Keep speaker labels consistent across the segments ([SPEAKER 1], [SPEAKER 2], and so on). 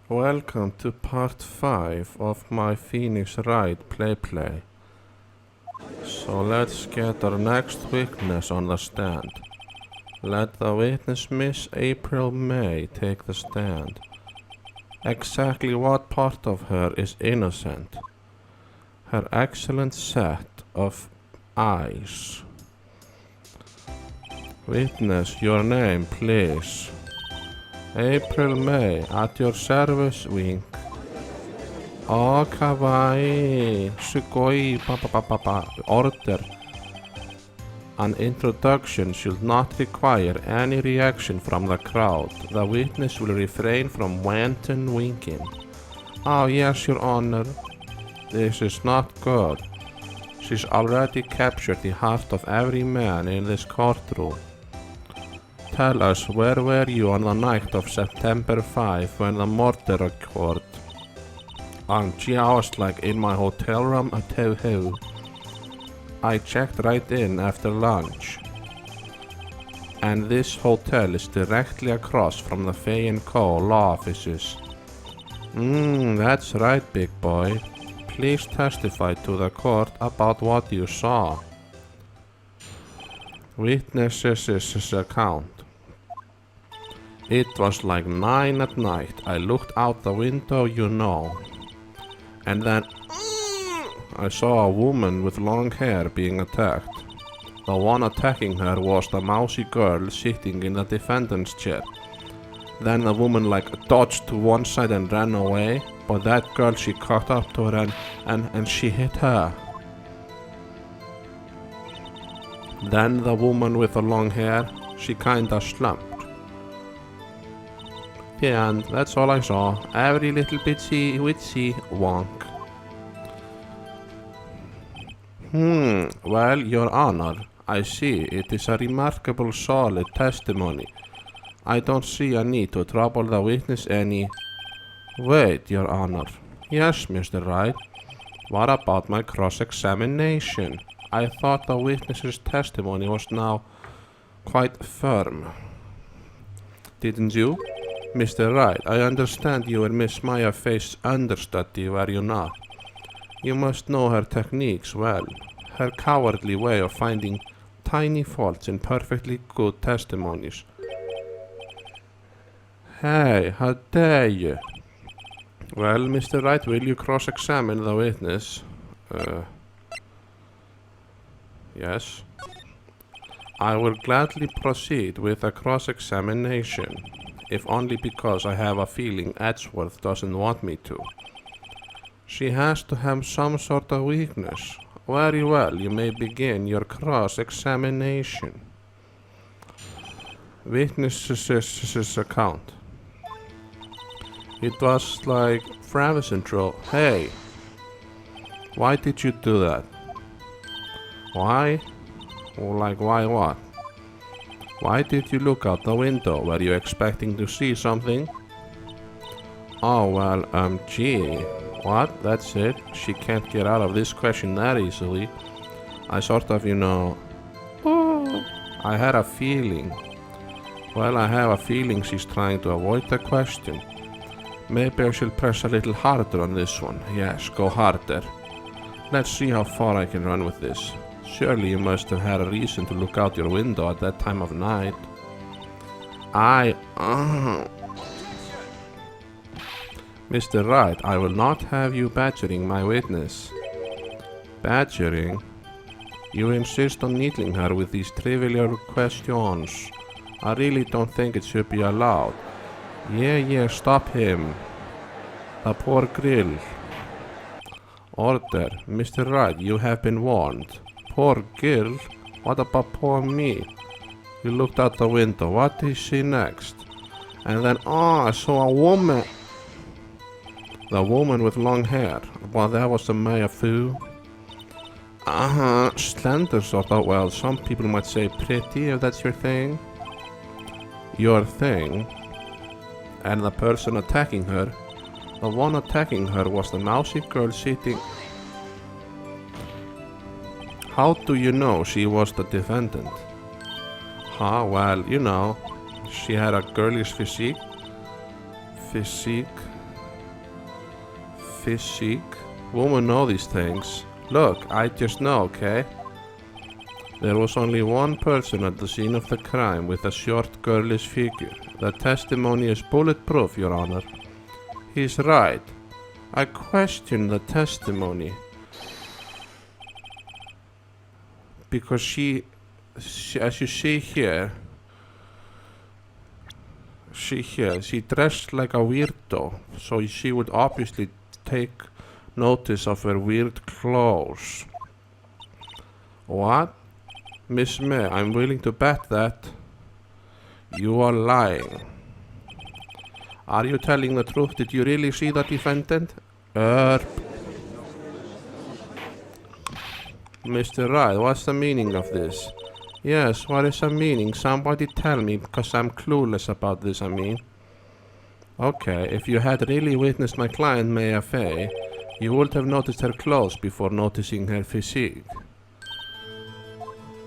[SPEAKER 1] Welcome to part 5 of my Phoenix Wright play. So let's get our next witness on the stand. Let the witness Miss April May take the stand. Exactly what part of her is innocent? Her excellent set of eyes. Witness, your name, please. April May, at your service, wink. Oh, kawaii, sugoi, pa. Order. An introduction should not require any reaction from the crowd. The witness will refrain from wanton winking. Oh, yes, Your Honor. This is not good. She's already captured the heart of every man in this courtroom. Tell us, where were you on the night of September 5 when the murder occurred? Gee, I was like in my hotel room at Toho. I checked right in after lunch. And this hotel is directly across from the Fay & Co. law offices. That's right, big boy. Please testify to the court about what you saw. Witness's account. It was like 9 at night. I looked out the window, and then I saw a woman with long hair being attacked. The one attacking her was the mousy girl sitting in the defendant's chair. Then the woman dodged to one side and ran away, but that girl, she caught up to her and she hit her. Then the woman with the long hair, she kinda slumped. Yeah, and that's all I saw. Every little bitsy witsy wonk. Well, Your Honor, I see it is a remarkable solid testimony. I don't see a need to trouble the witness any. Wait, Your Honor. Yes, Mr. Wright. What about my cross-examination? I thought the witness's testimony was now quite firm. Didn't you? Mr. Wright, I understand you were Miss Maya Faith's understudy, were you not? You must know her techniques well. Her cowardly way of finding tiny faults in perfectly good testimonies. Hey, how dare you? Well, Mr. Wright, will you cross-examine the witness? Yes. I will gladly proceed with the cross-examination, if only because I have a feeling Edgeworth doesn't want me to. She has to have some sort of weakness. Very well, you may begin your cross-examination. Witness's account. It was like Travis intro. Hey, why did you do that? Why? Why what? Why did you look out the window? Were you expecting to see something? Oh, well, gee. What? That's it? She can't get out of this question that easily. I sort of, I had a feeling. Well, I have a feeling she's trying to avoid the question. Maybe I should press a little harder on this one. Yes, go harder. Let's see how far I can run with this. Surely you must have had a reason to look out your window at that time of night. Mr. Wright, I will not have you badgering my witness. Badgering? You insist on needling her with these trivial questions. I really don't think it should be allowed. Yeah, stop him. The poor grill. Order. Mr. Wright, you have been warned. Poor girl? What about poor me? You looked out the window. What did you see next? And then, I saw a woman. The woman with long hair. Well, that was the Maya Fu. Slender sort of. Well, some people might say pretty, if that's your thing. Your thing? And the person attacking her. The one attacking her was the mousy girl sitting. How do you know she was the defendant? Well, she had a girlish physique. physique. Women know these things. Look, I just know, okay? There was only one person at the scene of the crime with a short, girlish figure. The testimony is bulletproof, Your Honor. He's right. I question the testimony. Because she as you see here, she dressed like a weirdo, so she would obviously take notice of her weird clothes. What? Miss May, I'm willing to bet that you are lying. Are you telling the truth? Did you really see the defendant? Mr. Wright, what's the meaning of this? Yes, what is the meaning? Somebody tell me, because I'm clueless about this, I mean. Okay, if you had really witnessed my client, Maya Fey, you would have noticed her clothes before noticing her physique.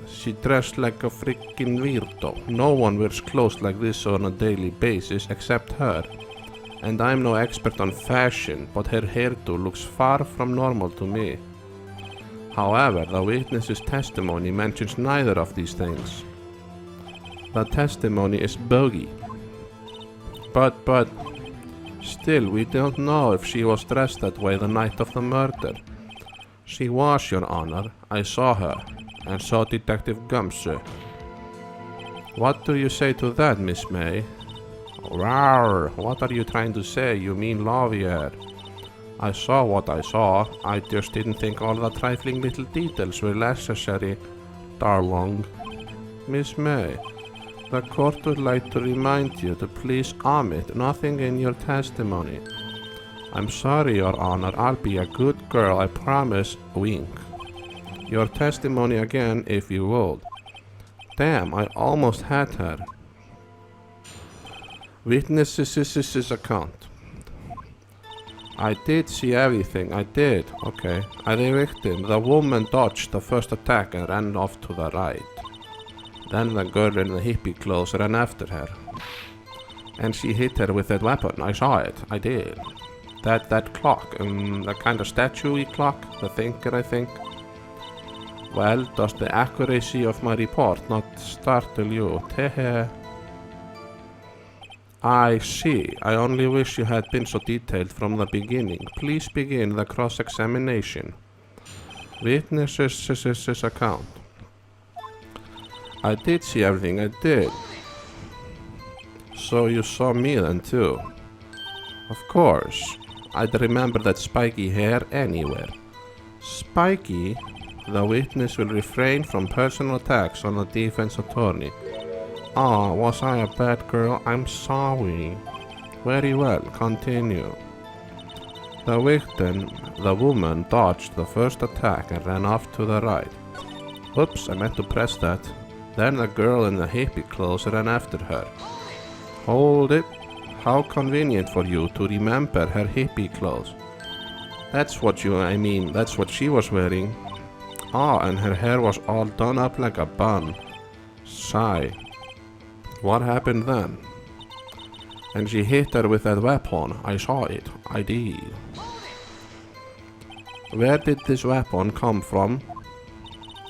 [SPEAKER 1] She dressed like a freaking weirdo. No one wears clothes like this on a daily basis except her. And I'm no expert on fashion, but her hairdo looks far from normal to me. However, the witness's testimony mentions neither of these things. The testimony is bogey. But, still, we don't know if she was dressed that way the night of the murder. She was, Your Honor. I saw her, and saw Detective Gumshoe. What do you say to that, Miss May? Rawr, what are you trying to say? You mean Lavier? I saw what I saw. I just didn't think all the trifling little details were necessary, darling. Miss May, the court would like to remind you to please omit nothing in your testimony. I'm sorry, Your Honor. I'll be a good girl, I promise. Wink. Your testimony again, if you would. Damn, I almost had her. Witness's account. I did see everything, I did. Okay. The victim, the woman dodged the first attack and ran off to the right. Then the girl in the hippie clothes ran after her. And she hit her with that weapon. I saw it. I did. That clock, the kind of statue-y clock, the thinker, I think. Well, does the accuracy of my report not startle you? Tehe. I see. I only wish you had been so detailed from the beginning. Please begin the cross-examination. Witness's account. I did see everything, I did. So you saw me then too? Of course. I'd remember that spiky hair anywhere. Spiky? The witness will refrain from personal attacks on the defense attorney. Ah, was I a bad girl? I'm sorry. Very well, continue. The victim, the woman, dodged the first attack and ran off to the right. Oops, I meant to press that. Then the girl in the hippie clothes ran after her. Hold it. How convenient for you to remember her hippie clothes. That's what she was wearing. Ah, and her hair was all done up like a bun. Sigh. What happened then? And she hit her with that weapon. I saw it. I did. Where did this weapon come from?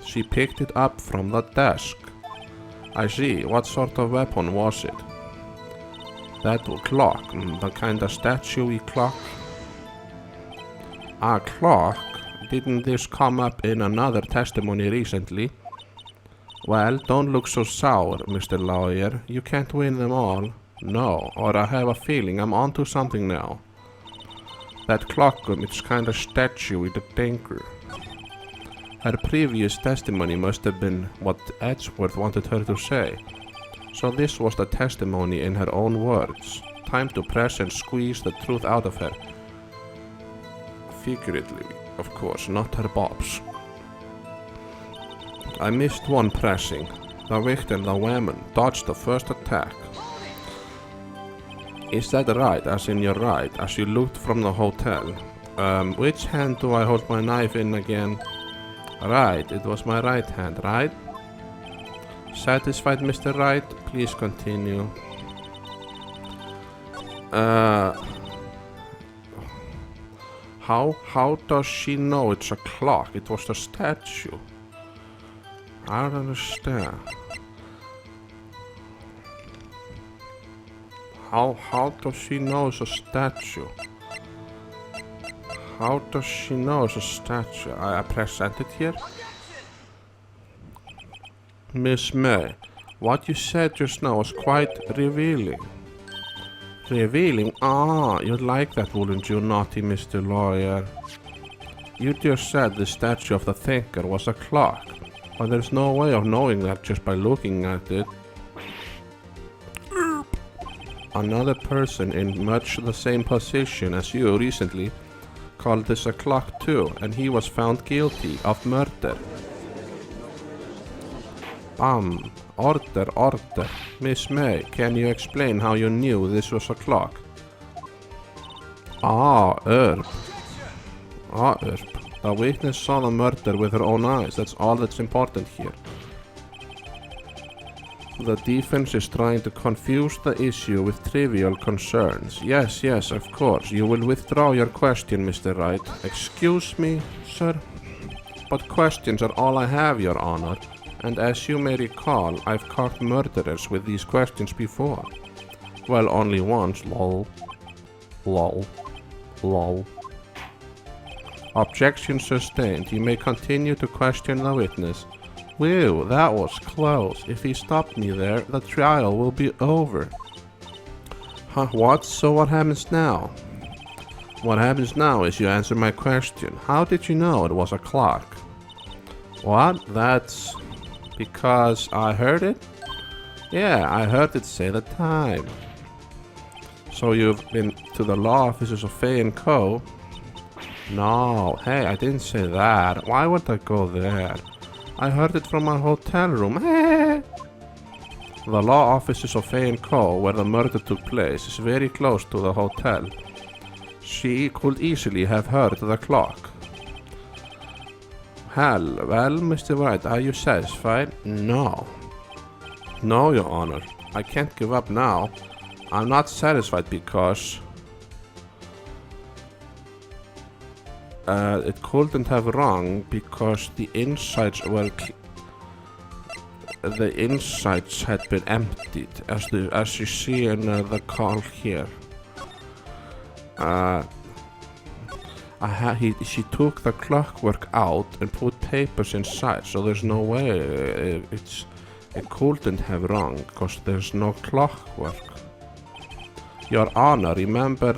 [SPEAKER 1] She picked it up from the desk. I see. What sort of weapon was it? That clock. The kind of statue-y clock. A clock? Didn't this come up in another testimony recently? Well, don't look so sour, Mr. Lawyer. You can't win them all. No, or I have a feeling I'm onto something now. That clock, it's kind of statue with a tinker. Her previous testimony must have been what Edgeworth wanted her to say. So this was the testimony in her own words. Time to press and squeeze the truth out of her. Figuratively, of course, not her bobs. I missed one pressing. The victim, the woman, dodged the first attack. Is that right, as in your right, as you looked from the hotel? Which hand do I hold my knife in again? Right, it was my right hand, right? Satisfied, Mr. Wright? Please continue. How does she know it's a clock? It was a statue. I don't understand. How does she know it's a statue? How does she know it's a statue? I present it here. Miss May, what you said just now was quite revealing. Revealing? Ah, you'd like that, wouldn't you, naughty Mr. Lawyer? You just said the statue of the thinker was a clock, but there's no way of knowing that just by looking at it. Another person in much the same position as you recently called this a clock too, and he was found guilty of murder. Order. Miss May, can you explain how you knew this was a clock? Herb. The witness saw the murder with her own eyes. That's all that's important here. The defense is trying to confuse the issue with trivial concerns. Yes, of course. You will withdraw your question, Mr. Wright. Excuse me, sir? But questions are all I have, Your Honor. And as you may recall, I've caught murderers with these questions before. Well, only once, lol. Objection sustained. You may continue to question the witness. Whew, that was close. If he stopped me there, the trial will be over. Huh, what? So what happens now? What happens now is you answer my question. How did you know it was a clock? What? That's because I heard it? Yeah, I heard it say the time. So you've been to the law offices of Fay & Co.? No, hey, I didn't say that. Why would I go there? I heard it from my hotel room. The law offices of Fay & Co., where the murder took place, is very close to the hotel. She could easily have heard the clock. Hell, well, Mr. Wright, are you satisfied? No. No, Your Honor. I can't give up now. I'm not satisfied because it couldn't have wrong because the insides had been emptied, as you see in the call here. She took the clockwork out and put papers inside, so there's no way it couldn't have wrong because there's no clockwork. Your Honor, members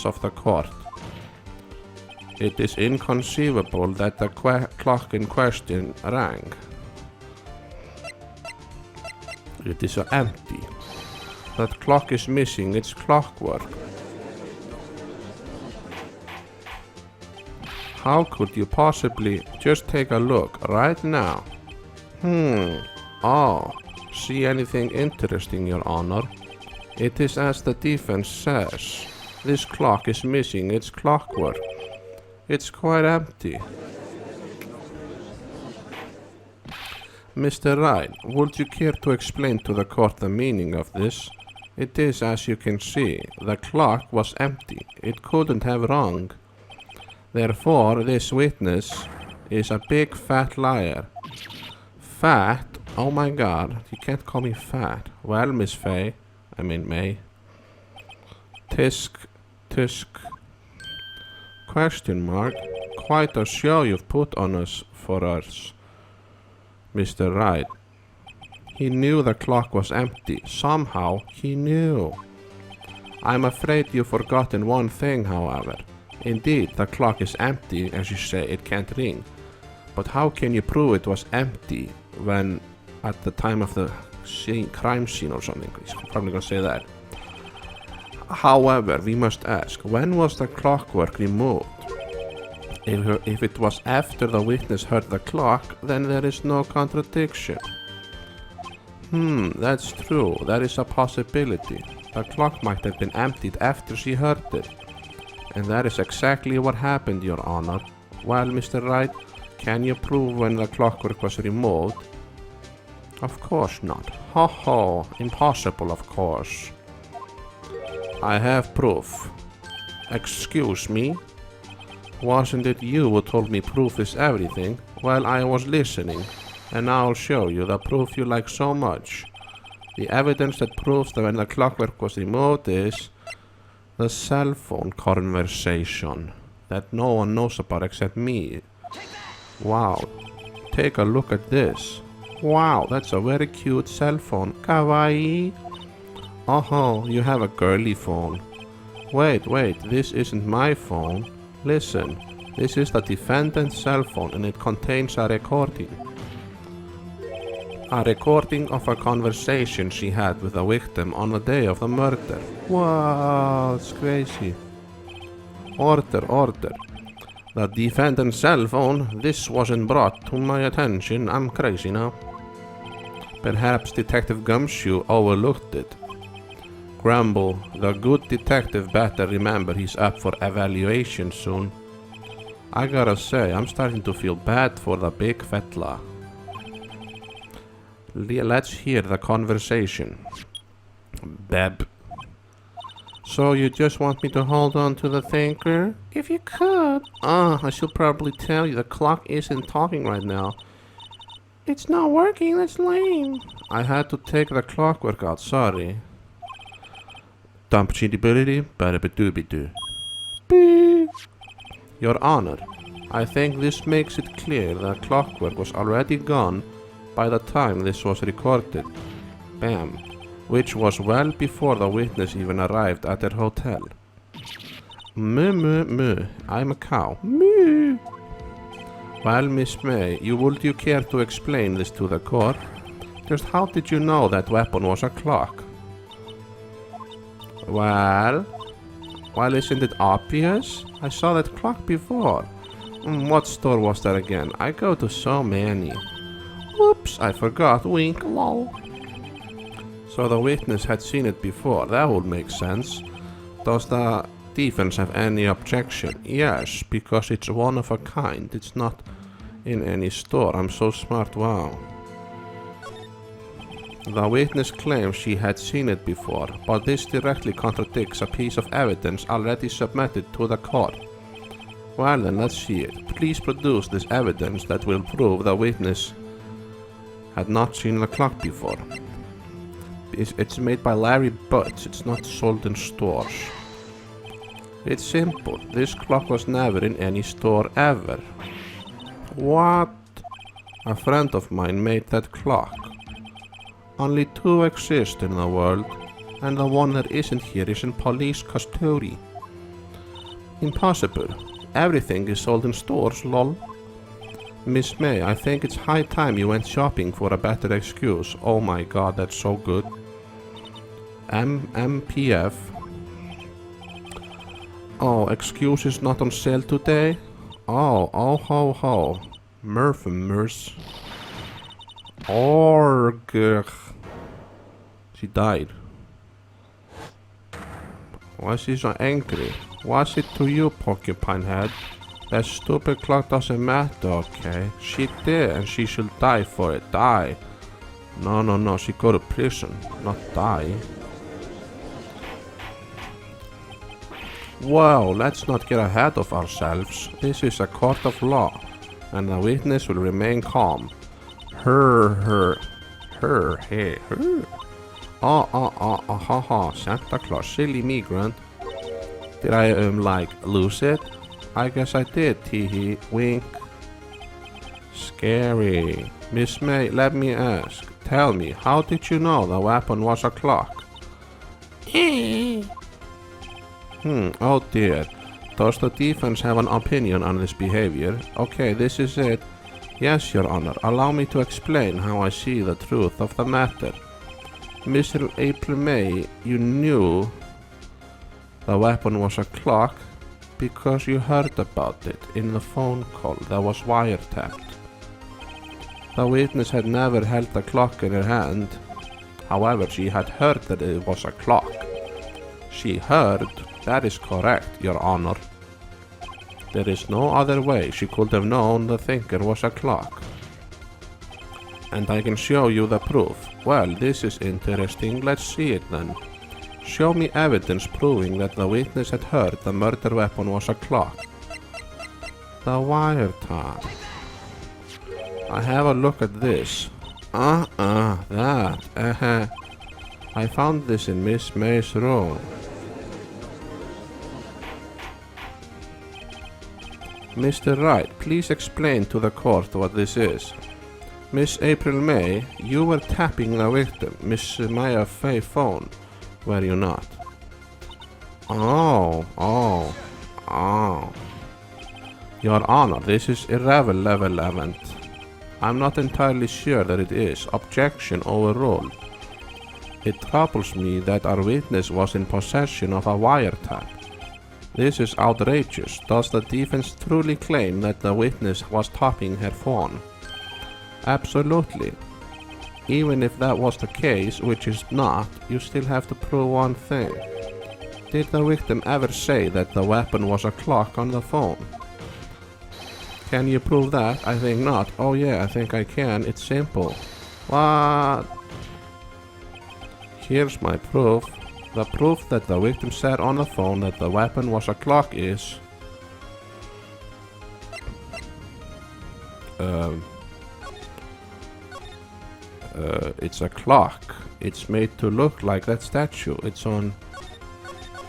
[SPEAKER 1] of the court. It is inconceivable that the clock in question rang. It is empty. That clock is missing its clockwork. How could you possibly just take a look right now? Oh, see anything interesting, Your Honor? It is as the defense says. This clock is missing its clockwork. It's quite empty. Mr. Wright, would you care to explain to the court the meaning of this? It is as you can see. The clock was empty. It couldn't have wrong. Therefore, this witness is a big fat liar. Fat? Oh my god, you can't call me fat. Well, Miss May. Tisk. Question mark. Quite a show you've put on us for us, Mr. Wright. He knew the clock was empty. Somehow, he knew. I'm afraid you've forgotten one thing, however. Indeed, the clock is empty, as you say, it can't ring. But how can you prove it was empty when at the time of the crime scene or something? He's probably gonna say that. However, we must ask, when was the clockwork removed? If it was after the witness heard the clock, then there is no contradiction. That's true. That is a possibility. The clock might have been emptied after she heard it. And that is exactly what happened, Your Honor. Well, Mr. Wright, can you prove when the clockwork was removed? Of course not. Ho, impossible, of course. I have proof. Excuse me? Wasn't it you who told me proof is everything? Well, I was listening, and now I'll show you the proof you like so much. The evidence that proves that when the clockwork was removed is the cell phone conversation that no one knows about except me. Wow, take a look at this. Wow, that's a very cute cell phone. Kawaii. Oh, you have a girly phone. Wait, this isn't my phone. Listen, this is the defendant's cell phone and it contains a recording. A recording of a conversation she had with the victim on the day of the murder. Wow, it's crazy. Order. The defendant's cell phone. This wasn't brought to my attention. I'm crazy now. Perhaps Detective Gumshoe overlooked it. Grumble, the good detective better remember he's up for evaluation soon. I gotta say, I'm starting to feel bad for the big fella. Let's hear the conversation. Beb. So you just want me to hold on to the thinker? If you could. I should probably tell you the clock isn't talking right now. It's not working, that's lame. I had to take the clockwork out, sorry. Dump chitty-bitty, ba-da-ba-doo-be-doo. Your Honor, I think this makes it clear that clockwork was already gone by the time this was recorded. Bam. Which was well before the witness even arrived at their hotel. Moo. I'm a cow. Moo. Well, Miss May, would you care to explain this to the court? Just how did you know that weapon was a clock? Well, isn't it obvious? I saw that clock before. What store was that again? I go to so many. Oops, I forgot. Wink, lol. So the witness had seen it before. That would make sense. Does the defense have any objection? Yes, because it's one of a kind. It's not in any store. I'm so smart, wow. The witness claims she had seen it before, but this directly contradicts a piece of evidence already submitted to the court. Well then, let's see it. Please produce this evidence that will prove the witness had not seen the clock before. It's made by Larry Butts. It's not sold in stores. It's simple. This clock was never in any store ever. What? A friend of mine made that clock. Only two exist in the world, and the one that isn't here is in police custody. Impossible. Everything is sold in stores, lol. Miss May, I think it's high time you went shopping for a better excuse. Oh my god, that's so good. MPF. Oh, excuse is not on sale today? Oh, ho. Murphy. Org. She died. Why is she so angry? What's it to you, Porcupine Head? That stupid clock doesn't matter, okay? She did, and she should die for it. Die. No, she go to prison, not die. Whoa, let's not get ahead of ourselves. This is a court of law, and the witness will remain calm. Her. Oh, Santa Claus, silly migrant. Did I, lose it? I guess I did, teehee, wink. Scary. Miss May, let me ask. Tell me, how did you know the weapon was a clock? Oh dear. Does the defense have an opinion on this behavior? Okay, this is it. Yes, Your Honor, allow me to explain how I see the truth of the matter. Mr. April May, you knew the weapon was a clock because you heard about it in the phone call that was wiretapped. The witness had never held the clock in her hand. However, she had heard that it was a clock. She heard. That is correct, Your Honor. There is no other way she could have known the thinker was a clock. And I can show you the proof. Well, this is interesting. Let's see it then. Show me evidence proving that the witness had heard the murder weapon was a clock. The wiretap. I have a look at this. That. I found this in Miss May's room. Mr. Wright, please explain to the court what this is. Miss April May, you were tapping the victim, Miss Maya Faye phone, were you not? Oh. Your Honor, this is irrelevant. I'm not entirely sure that it is. Objection overruled. It troubles me that our witness was in possession of a wiretap. This is outrageous. Does the defense truly claim that the witness was tapping her phone? Absolutely. Even if that was the case, which is not, you still have to prove one thing. Did the victim ever say that the weapon was a clock on the phone? Can you prove that? I think not. Oh yeah, I think I can. It's simple. What? Here's my proof. The proof that the victim said on the phone that the weapon was a clock is... it's a clock. It's made to look like that statue. It's on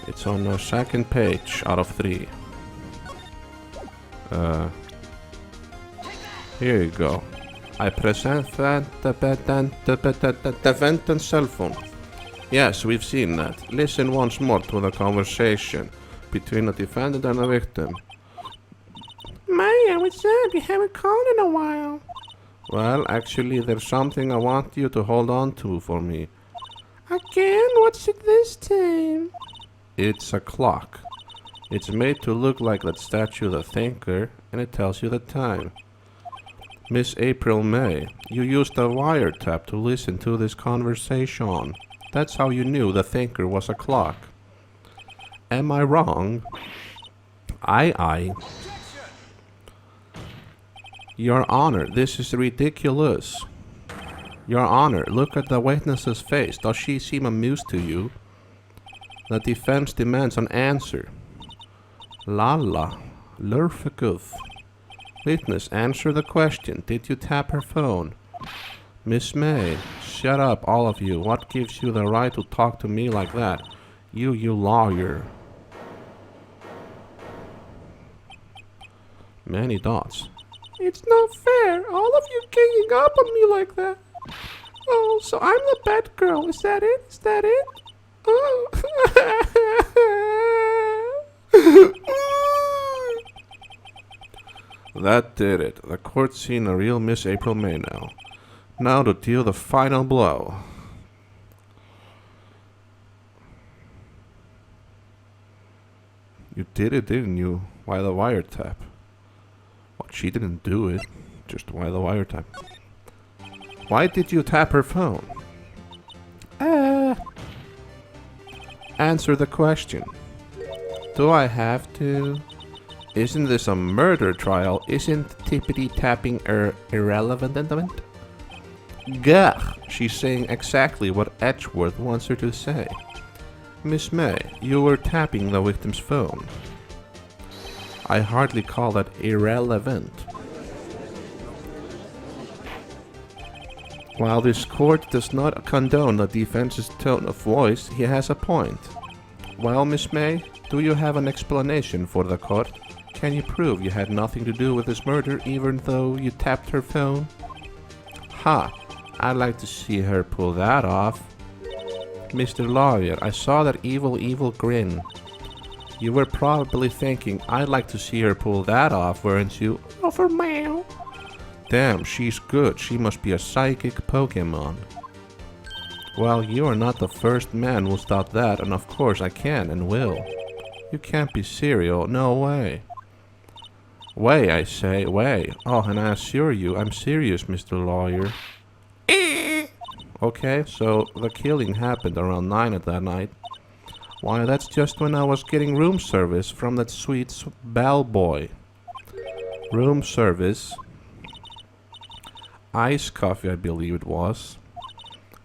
[SPEAKER 1] the second page out of 3. Here you go. I present the defendant's cell phone. Yes, we've seen that. Listen once more to the conversation between the defendant and the victim. Maya, what's up? You haven't called in a while. Well, actually, there's something I want you to hold on to for me. Again? What's it this time? It's a clock. It's made to look like that statue, the thinker, and it tells you the time. Miss April May, you used a wiretap to listen to this conversation. That's how you knew the thinker was a clock. Am I wrong? Aye. Your Honor, this is ridiculous. Your Honor, look at the witness's face. Does she seem amused to you? The defense demands an answer. Lala, Lurfakuf. Witness, answer the question. Did you tap her phone? Miss May, shut up, all of you. What gives you the right to talk to me like that? You lawyer. Many dots. It's not fair. All of you ganging up on me like that. Oh, so I'm the bad girl. Is that it? Oh. That did it. The court's seen a real Miss April May now. Now to deal the final blow. You did it, didn't you? Why the wiretap? Well, she didn't do it. Just why the wiretap? Why did you tap her phone? Answer the question. Do I have to? Isn't this a murder trial? Isn't tippity tapping irrelevant? Gah! She's saying exactly what Edgeworth wants her to say. Miss May, you were tapping the victim's phone. I hardly call that irrelevant. While this court does not condone the defense's tone of voice, he has a point. Well, Miss May, do you have an explanation for the court? Can you prove you had nothing to do with this murder even though you tapped her phone? Ha! I'd like to see her pull that off. Mr. Lawyer, I saw that evil grin. You were probably thinking, I'd like to see her pull that off, weren't you? Over meow. Damn, she's good. She must be a psychic Pokemon. Well, you are not the first man who's thought that, and of course I can and will. You can't be serial, no way. Way, I say, way. Oh, and I assure you, I'm serious, Mr. Lawyer. Okay, so the killing happened around 9 at that night. Why, that's just when I was getting room service from that sweet bellboy. Room service. Iced coffee, I believe it was.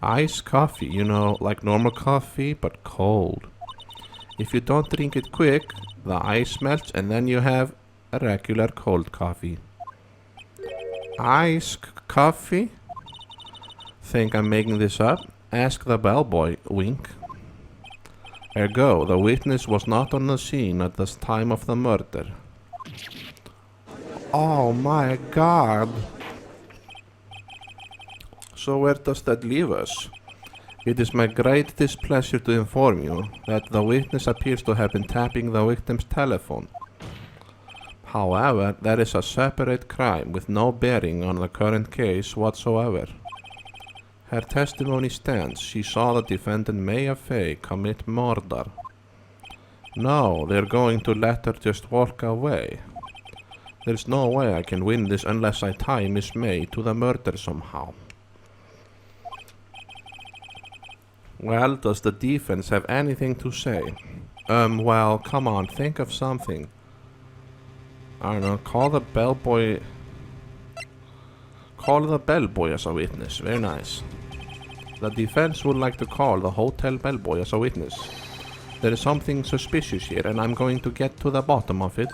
[SPEAKER 1] Iced coffee, you know, like normal coffee, but cold. If you don't drink it quick, the ice melts and then you have a regular cold coffee. Iced coffee? Think I'm making this up? Ask the bellboy, wink. Ergo, the witness was not on the scene at the time of the murder. Oh my god. So where does that leave us? It is my great displeasure to inform you that the witness appears to have been tapping the victim's telephone. However, that is a separate crime with no bearing on the current case whatsoever. Her testimony stands. She saw the defendant Maya Fay commit murder. No, they're going to let her just walk away. There's no way I can win this unless I tie Miss May to the murder somehow. Well, does the defense have anything to say? Well, come on, think of something. I don't know, call the bellboy as a witness, very nice. The defense would like to call the hotel bellboy as a witness. There is something suspicious here and I'm going to get to the bottom of it.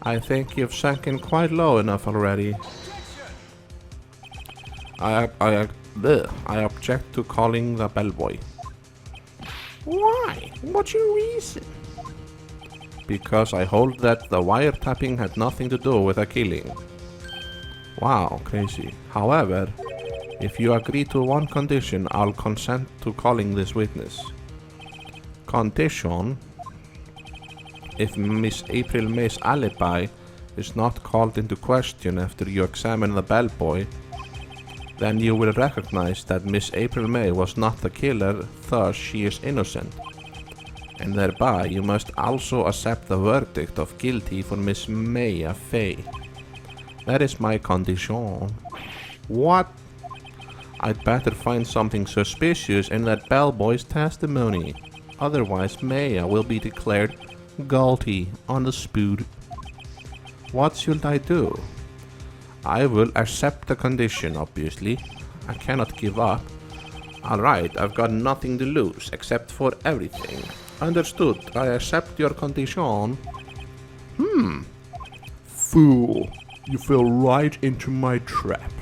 [SPEAKER 1] I think you've sunk in quite low enough already. I object to calling the bellboy. Why? What's your reason? Because I hold that the wiretapping had nothing to do with the killing. Wow, crazy. However, if you agree to one condition, I'll consent to calling this witness. Condition: if Miss April May's alibi is not called into question after you examine the bellboy, then you will recognize that Miss April May was not the killer, thus she is innocent. And thereby you must also accept the verdict of guilty for Miss Maya Fay. That is my condition. What? I'd better find something suspicious in that bellboy's testimony. Otherwise Maya will be declared guilty on the spot. What should I do? I will accept the condition, obviously. I cannot give up. Alright, I've got nothing to lose, except for everything. Understood, I accept your condition. Fool, you fell right into my trap.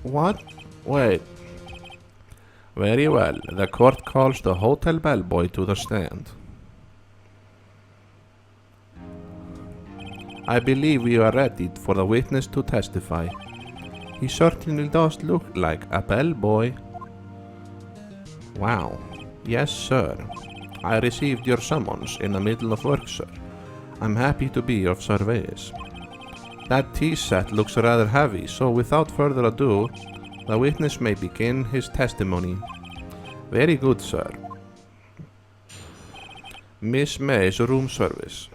[SPEAKER 1] What? Wait. Very well, the court calls the hotel bellboy to the stand. I believe we are ready for the witness to testify. He certainly does look like a bellboy. Wow. Yes, sir. I received your summons in the middle of work, sir. I'm happy to be of service. That tea set looks rather heavy, so without further ado, the witness may begin his testimony. Very good, sir. Miss May's room service.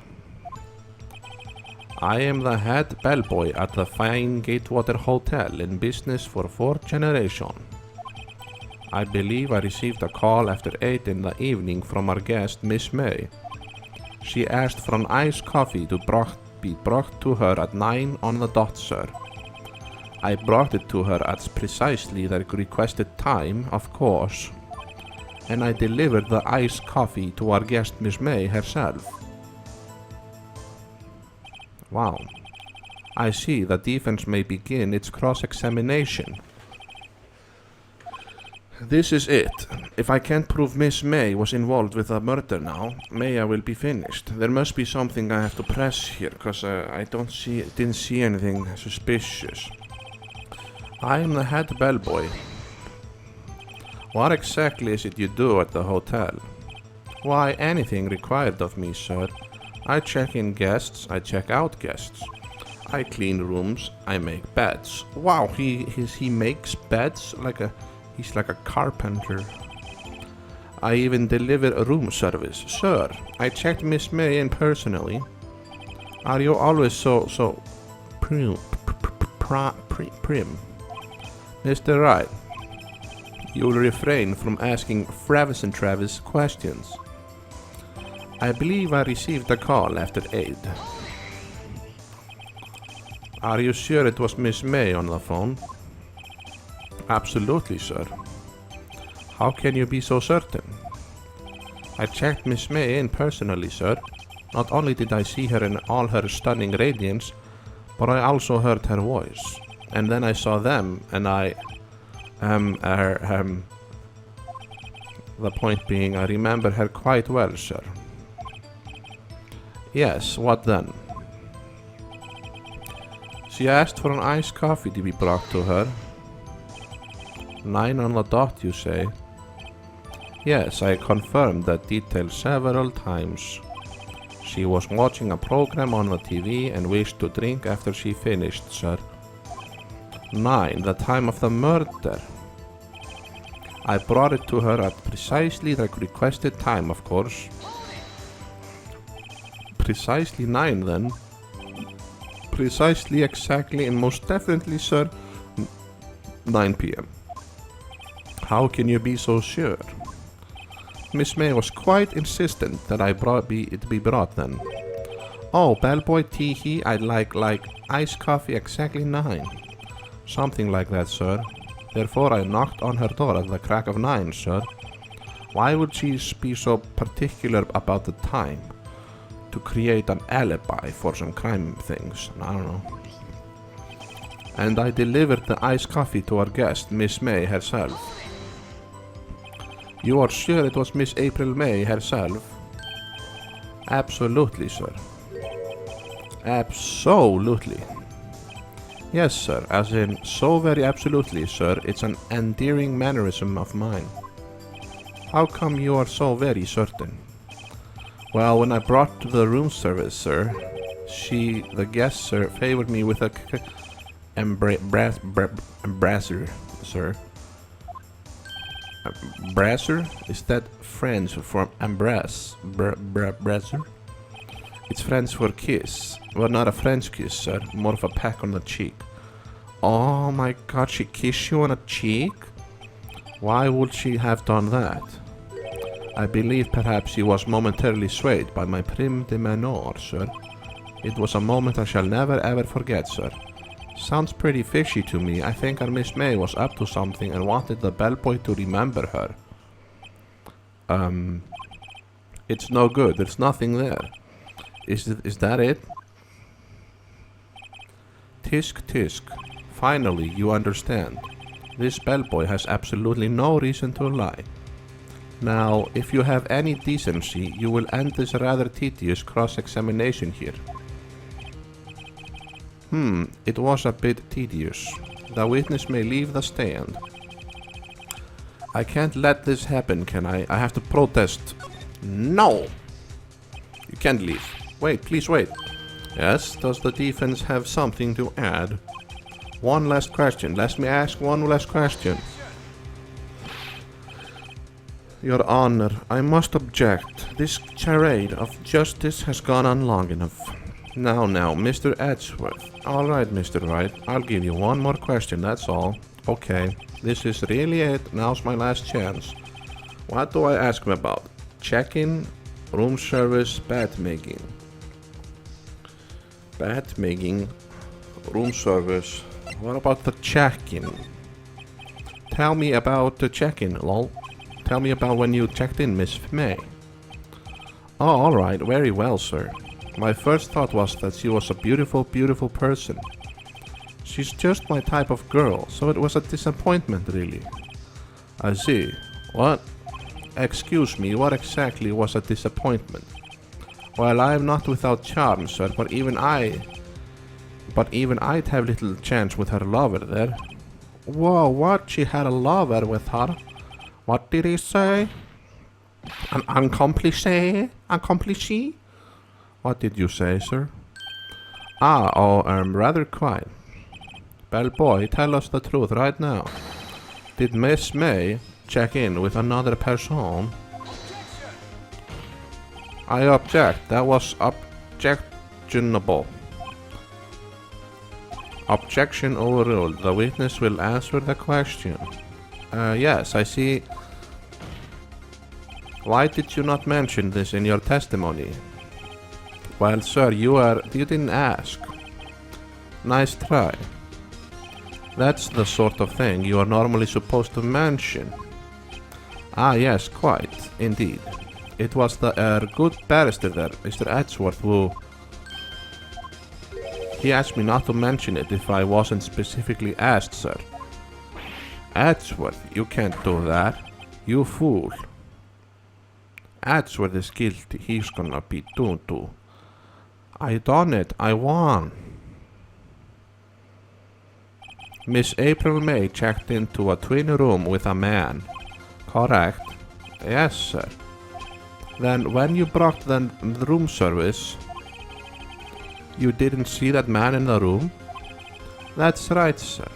[SPEAKER 1] I am the head bellboy at the fine Gatewater Hotel in business for 4th generation. I believe I received a call after 8 in the evening from our guest, Miss May. She asked for an iced coffee to be brought to her at 9 on the dot, sir. I brought it to her at precisely the requested time, of course. And I delivered the iced coffee to our guest, Miss May herself. Wow. I see the defense may begin its cross-examination. This is it. If I can't prove Miss May was involved with the murder now, Maya will be finished. There must be something I have to press here, cause I didn't see anything suspicious. I am the head bellboy. What exactly is it you do at the hotel? Why, anything required of me, sir. I check in guests, I check out guests. I clean rooms, I make beds. Wow, he makes beds he's like a carpenter. I even deliver a room service. Sir, I checked Miss May in personally. Are you always so prim? Mr. Wright, you will refrain from asking Travis questions. I believe I received a call after 8. Are you sure it was Miss May on the phone? Absolutely, sir. How can you be so certain? I checked Miss May in personally, sir. Not only did I see her in all her stunning radiance, but I also heard her voice. And then I saw them, and the point being, I remember her quite well, sir. Yes, what then? She asked for an iced coffee to be brought to her. 9 on the dot, you say? Yes, I confirmed that detail several times. She was watching a program on the TV and wished to drink after she finished, sir. 9, the time of the murder. I brought it to her at precisely the requested time, of course. Precisely 9, then? Precisely, exactly, and most definitely, sir, 9 p.m. How can you be so sure? Miss May was quite insistent that it be brought then. Oh, bellboy tee-hee, I'd like iced coffee exactly 9. Something like that, sir. Therefore I knocked on her door at the crack of 9, sir. Why would she be so particular about the time? To create an alibi for some crime things, I don't know. And I delivered the iced coffee to our guest, Miss May herself. You are sure it was Miss April May herself? Absolutely, sir. Absolutely. Yes, sir, as in so very absolutely, sir. It's an endearing mannerism of mine. How come you are so very certain? Well, when I brought to the room service, sir, the guest, sir, favored me with a embracer, sir. Brasser? Is that French for embrace? Brasser? It's French for kiss. Well, not a French kiss, sir. More of a peck on the cheek. Oh my god, she kissed you on a cheek? Why would she have done that? I believe perhaps she was momentarily swayed by my prime demeanor, sir. It was a moment I shall never ever forget, sir. Sounds pretty fishy to me. I think our Miss May was up to something and wanted the bellboy to remember her. It's no good. There's nothing there. Is that it? Tisk tisk. Finally, you understand. This bellboy has absolutely no reason to lie. Now, if you have any decency, you will end this rather tedious cross-examination here. It was a bit tedious. The witness may leave the stand. I can't let this happen, can I? I have to protest. No! You can't leave. Wait, please wait. Yes, does the defense have something to add? One last question. Let me ask one last question. Your Honor, I must object. This charade of justice has gone on long enough. Now, Mr. Edgeworth. Alright, Mr. Wright, I'll give you one more question, that's all. Okay, this is really it. Now's my last chance. What do I ask him about? Check-in, room service, bed making. Bed making, room service. What about the check-in? Tell me about the check-in, lol. Tell me about when you checked in, Miss May. Oh, alright, very well, sir. My first thought was that she was a beautiful, beautiful person. She's just my type of girl, so it was a disappointment, really. I see. What? Excuse me, what exactly was a disappointment? Well, I am not without charm, sir, but even I'd have little chance with her lover there. Whoa, what? She had a lover with her? What did he say? An accomplice? Accomplice? What did you say, sir? Rather quiet. Bellboy, tell us the truth right now. Did Miss May check in with another person? I object. That was objectionable. Objection overruled. The witness will answer the question. Yes, I see. Why did you not mention this in your testimony? Well, sir, you didn't ask. Nice try. That's the sort of thing you are normally supposed to mention. Ah, yes, quite, indeed. It was the good barrister there, Mr. Edgeworth, who... He asked me not to mention it if I wasn't specifically asked, sir. Edgeworth, you can't do that. You fool. Edgeworth is guilty. He's gonna be doomed too. I done it. I won. Miss April May checked into a twin room with a man. Correct. Yes, sir. Then when you brought the room service, you didn't see that man in the room? That's right, sir.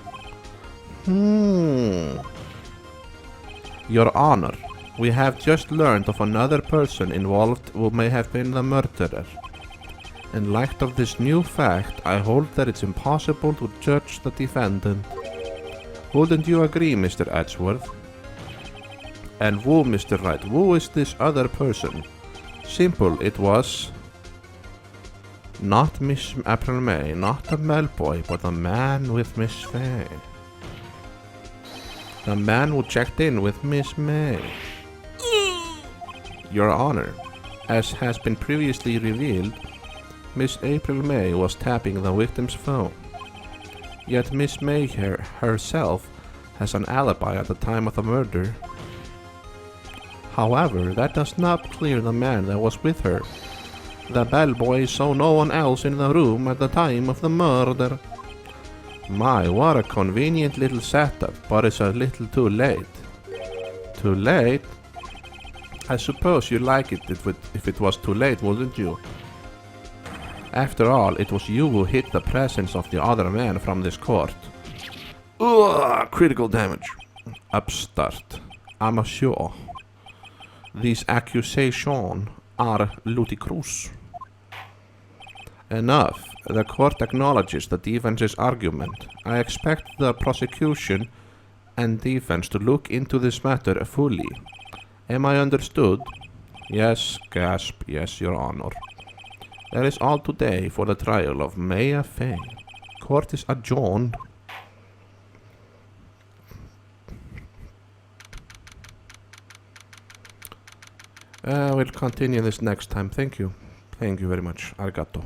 [SPEAKER 1] Your Honor, we have just learned of another person involved who may have been the murderer. In light of this new fact, I hold that it's impossible to judge the defendant. Wouldn't you agree, Mr. Edgeworth? And who, Mr. Wright, who is this other person? Simple, it was... Not Miss April May, not the bellboy, but the man with Miss Fay. The man who checked in with Miss May. Your Honor, as has been previously revealed, Miss April May was tapping the victim's phone. Yet Miss May herself has an alibi at the time of the murder. However, that does not clear the man that was with her. The bellboy saw no one else in the room at the time of the murder. My, what a convenient little setup, but it's a little too late. Too late? I suppose you'd like it if it was too late, wouldn't you? After all, it was you who hid the presence of the other man from this court. Ugh, critical damage. Upstart. Amateur. These accusations are ludicrous. Enough. The court acknowledges the defense's argument. I expect the prosecution and defense to look into this matter fully. Am I understood? Yes, gasp, yes, Your Honor. That is all today for the trial of Maya Fay. Court is adjourned. We'll continue this next time. Thank you. Thank you very much. Arigato.